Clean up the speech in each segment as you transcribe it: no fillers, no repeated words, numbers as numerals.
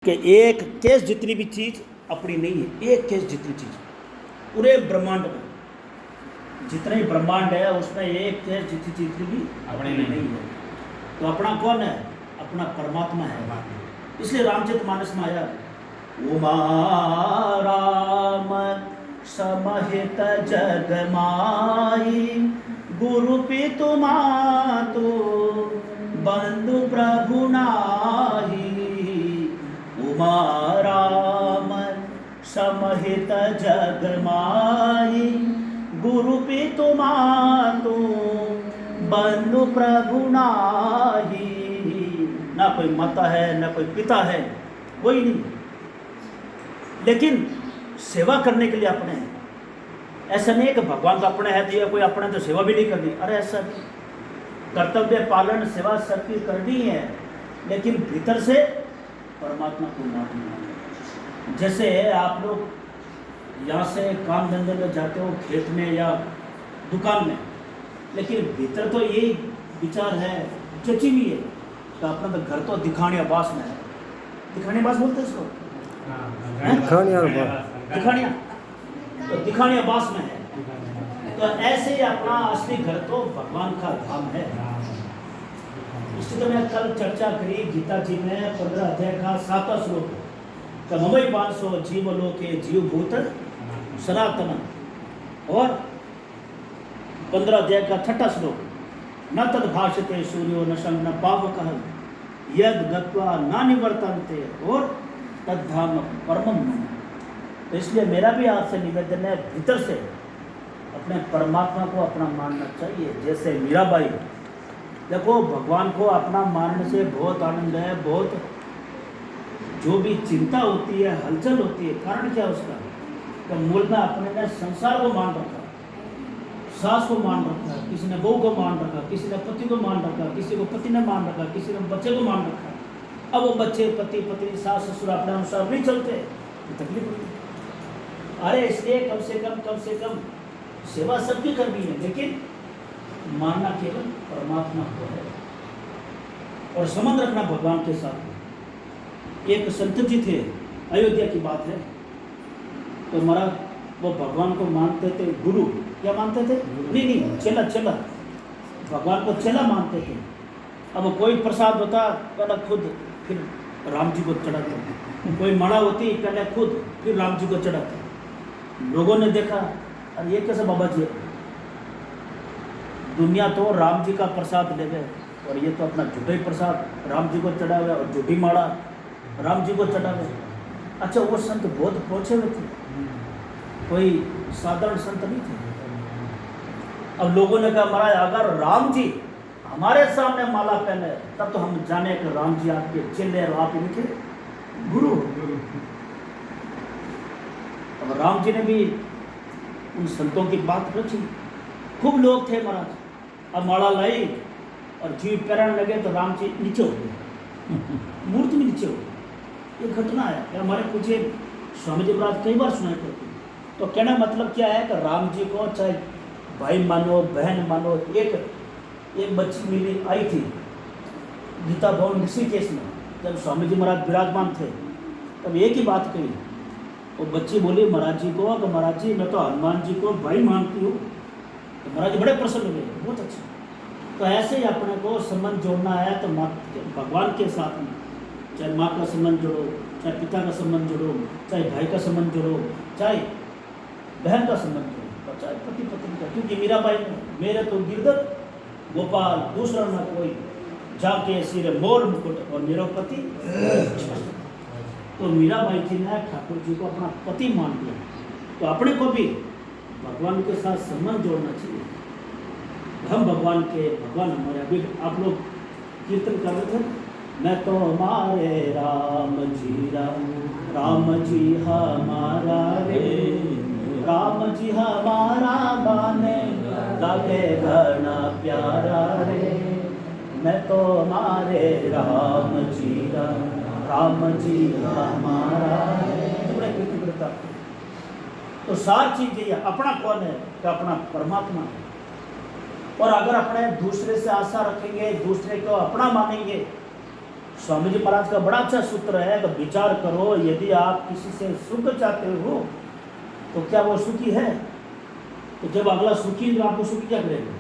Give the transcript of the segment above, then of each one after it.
कि एक केस जितनी भी चीज़ अपनी नहीं है, एक केस जितनी चीज़ पूरे ब्रह्मांड में जितना ही ब्रह्मांड है उसमें एक केस जितनी चीज भी अपनी नहीं है। तो अपना कौन है? अपना परमात्मा है। इसलिए रामचरितमानस में आया उमा राम समहित जग माई गुरु पितु मातु बंधु प्रभु नाही। उमा राम समहित जग माई गुरु पितु मातु बंधु प्रभु नाही। ना कोई माता है ना कोई पिता है, कोई नहीं, लेकिन सेवा करने के लिए अपने हैं। ऐसा नहीं है कि भगवान तो अपने है तो कोई अपने तो सेवा भी नहीं करनी। अरे ऐसा नहीं, कर्तव्य पालन सेवा सबकी करनी है, लेकिन भीतर से परमात्मा को मानना। जैसे आप लोग यहाँ से काम धंधे में जाते हो, खेत में या दुकान में, लेकिन भीतर तो यही विचार है, चची भी है तो अपना तो घर तो दिखाने आवास में है। दिखाने आवास बोलते हैं इसको, दिखाने आवास में है। तो ऐसे ही अपना असली घर तो भगवान का धाम है। इसलिए तो मैं कल चर्चा करी गीता जी में 15 अध्याय का 7वां श्लोक, ममई बांसो जीव लोके जीव भूत सनातन, और 15 अध्याय का 6वां श्लोक न तद भाषते सूर्यो न शं न पावकः यद गत्वा न निवर्तन्ते और तद्धाम परमम मम। तो इसलिए मेरा भी आपसे निवेदन है, भीतर से अपने परमात्मा को अपना मानना चाहिए। जैसे मीराबाई, देखो भगवान को अपना मानने से बहुत आनंद है, बहुत जो भी चिंता होती है, हलचल होती है, कारण क्या उसका? तो मूल में अपने ने संसार को मान रखा, सास को मान रखा, किसी ने बहू को मान रखा, किसी ने पति को मान रखा, किसी को पति ने मान रखा, किसी ने बच्चे को मान रखा। अब वो बच्चे पति पत्नी सास ससुर अपने अनुसार नहीं चलते, तो तकलीफ होती है। अरे इसलिए कम से कम सेवा सबकी करनी है, लेकिन मानना केवल परमात्मा को है और संबंध रखना भगवान के साथ। एक संत जी थे, अयोध्या की बात है, तो महाराज वो भगवान को मानते थे गुरु, क्या मानते थे? नहीं चेला, भगवान को चेला मानते थे। अब कोई प्रसाद होता पहले खुद फिर राम जी को चढ़ाते, कोई मणा होती पहले खुद फिर राम जी को चढ़ाते। लोगों ने देखा अरे ये कैसे बाबा जी, दुनिया तो राम जी का प्रसाद ले गए और ये तो अपना झूठा ही प्रसाद राम जी को चढ़ा हुआ और झूठी माड़ा राम जी को चढ़ा हुआ। अच्छा वो संत बहुत पहुँचे हुए थे, कोई साधारण संत नहीं थे। अब लोगों ने कहा महाराज अगर राम जी हमारे सामने माला पहने तब तो हम जाने कि राम जी आपके चेले और आप इनके गुरु। अब राम जी ने भी उन संतों की बात रखी, खूब लोग थे महाराज। अब माला लाई और जीव पैरण लगे तो राम जी नीचे हो गए, मूर्ति में नीचे हो गए। ये घटना है, हमारे पूछे स्वामी जी महाराज कई बार सुनाई पड़ती। तो कहना मतलब क्या है कि राम जी को चाहे भाई मानो बहन मानो, एक बच्ची मिली आई थी गीता भवन ऋषिकेश में, जब स्वामी जी महाराज विराजमान थे तब एक ही बात कही। वो बच्ची बोली महाराज जी को कि महाराज जी मैं तो हनुमान जी को भाई मानती हूँ। तो महाराज जी बड़े प्रसन्न हुए, बहुत अच्छा। तो ऐसे ही अपने को संबंध जोड़ना है तो भगवान के साथ में, चाहे माँ का संबंध जोड़ो, चाहे पिता का संबंध जोड़ो, चाहे भाई का संबंध जोड़ो, चाहे बहन का संबंध जोड़ो, और चाहे पति पत्नी का। क्योंकि मीराबाई ने मेरे तो गिरधर गोपाल दूसरा ना कोई, जाके सिर मोर मुकुट और मेरा पति। तो मीराबाई जी ने ठाकुर जी को अपना पति मान लिया, तो अपने को भी भगवान के साथ संबंध जोड़ना चाहिए। हम भगवान हमारे। अभी आप लोग कीर्तन कर रहे थे, मैं तो हमारे राम जी हमारा रे, राम जी हमारा गाने लगे घना प्यारा रे। मैं तो हमारे राम जी हमारा रे। तो सार चीज ये अपना कौन है? तो अपना परमात्मा है। और अगर अपने दूसरे से आशा रखेंगे, दूसरे को अपना मानेंगे, स्वामी जी महाराज का बड़ा अच्छा सूत्र है कि विचार करो, यदि आप किसी से सुख चाहते हो तो क्या वो सुखी है? तो जब अगला सुखी तो आपको सुखी क्या करेगा?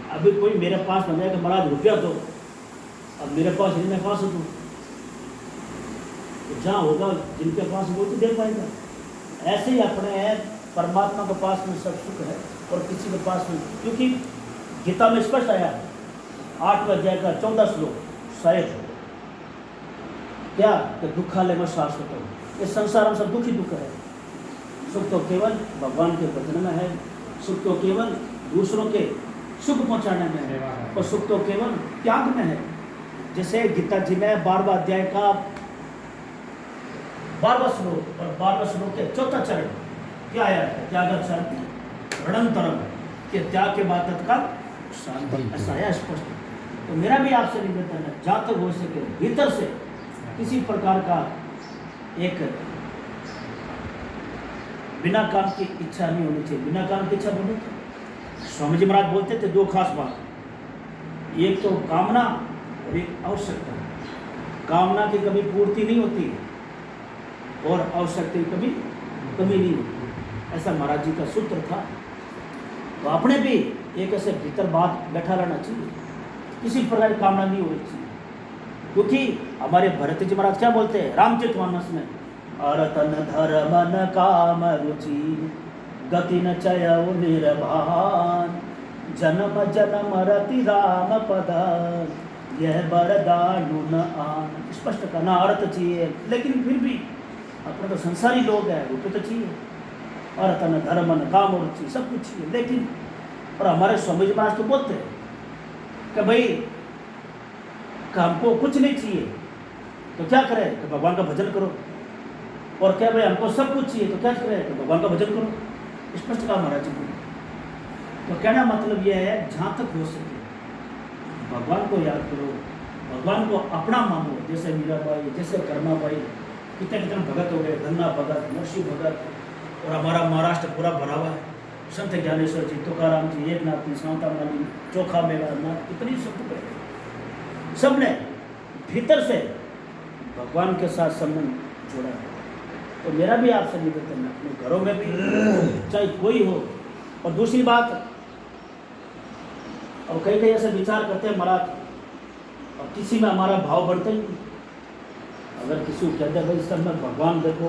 अभी कोई मेरे पास बने कि महाराज रुपया दो, अब मेरे पास नहीं, मैं पास दूँ, तो जहाँ होगा जिनके पास वो तो दे पाएगा। ऐसे ही अपने परमात्मा के पास में सब सुख है और किसी के पास में, क्योंकि गीता में स्पष्ट आया है 8वें अध्याय का 14 श्लोक शायद क्या कि दुखालय में शाश्वत हो। इस संसार में सब दुख ही दुख है। सुख तो केवल भगवान के वचन में है, सुख तो केवल दूसरों के सुख पहुंचाने में है, और सुख तो केवल त्याग में है। जैसे गीता जी में 12वां अध्याय का 12वां श्लोक और 12वां श्लोक के 4था चरण क्या आया है? त्याग शांति रणंतरम, के त्याग के बाद तत्काल शांति, ऐसा है स्पष्ट। तो मेरा भी आपसे निवेदन है, जहाँ तक हो सके भीतर से किसी प्रकार का एक बिना काम की इच्छा नहीं होनी चाहिए। बिना काम की इच्छा बोले तो स्वामी जी महाराज बोलते थे दो खास बात, एक तो कामना और एक आवश्यकता। कामना की कभी पूर्ति नहीं होती और आवश्यकता की कभी कमी नहीं होती, ऐसा महाराज जी का सूत्र था। तो अपने भी एक ऐसे भीतर बात बैठा रहना चाहिए, किसी प्रकार की कामना नहीं होनी चाहिए। क्योंकि हमारे भरत जी महाराज क्या बोलते हैं रामचरितमानस में, अरतन धर्मन काम रुचि गति न चयउ निर्भान, जन्म जन्म रति राम पद यह बरदानु न आन। स्पष्ट करना अर्थ चाहिए, लेकिन फिर भी अपने तो संसारी लोग हैं, रुपये तो चाहिए, अरतन धर्मन काम रुचि सब कुछ चाहिए। लेकिन और हमारे स्वामी जी महाराज तो बोलते हैं कि भाई हमको कुछ नहीं चाहिए तो क्या करें? तो भगवान का भजन करो। और क्या भाई हमको सब कुछ चाहिए तो क्या करें? तो भगवान का भजन करो। स्पष्ट कहा महाराज जी ने। तो कहना मतलब यह है, जहाँ तक हो सके भगवान को याद करो, भगवान को अपना मानो। जैसे मीराबाई, जैसे कर्माबाई, कितने कितने भगत हो गए, धन्ना भगत, नरसिंह भगत, और हमारा महाराष्ट्र पूरा भरा हुआ है। संत ज्ञानेश्वर जी, तुकाराम जी, एकनाथ जी, शांतामणि, चोखा मेघनाथ, कितनी संत गए, सबने भीतर से भगवान के साथ संबंध जोड़ा है। तो मेरा भी आपसे निवेदन है, अपने घरों में भी चाहे कोई हो। और दूसरी बात, और कई कई ऐसे विचार करते हैं महाराज, और किसी में हमारा भाव बढ़ता ही नहीं। अगर किसी को कहते हैं भाई सब में भगवान देखो,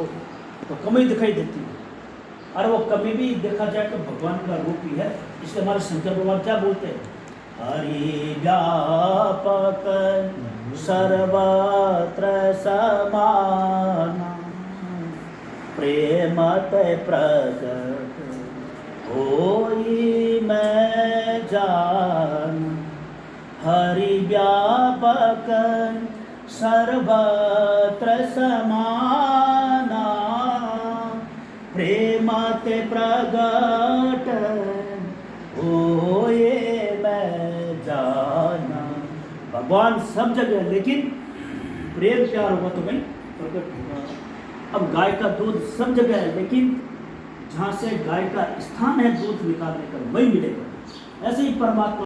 तो कमी दिखाई देती है। और वो कमी भी देखा जाए तो भगवान का रूप ही है। इसलिए हमारे शंकर भगवान क्या बोलते हैं, हरि व्यापक सर्वत्र समाना, प्रेम ते प्रगट होई मैं जान। हरि व्यापक सर्वत्र समाना, प्रेम ते प्रगट होए मैं जाना। भगवान सब जगह, लेकिन प्रेम प्यार होगा तो भाई प्रकट होगा। अब गाय का दूध सब जगह है, लेकिन जहाँ से गाय का स्थान है दूध निकालने का वही मिलेगा। ऐसे ही परमात्मा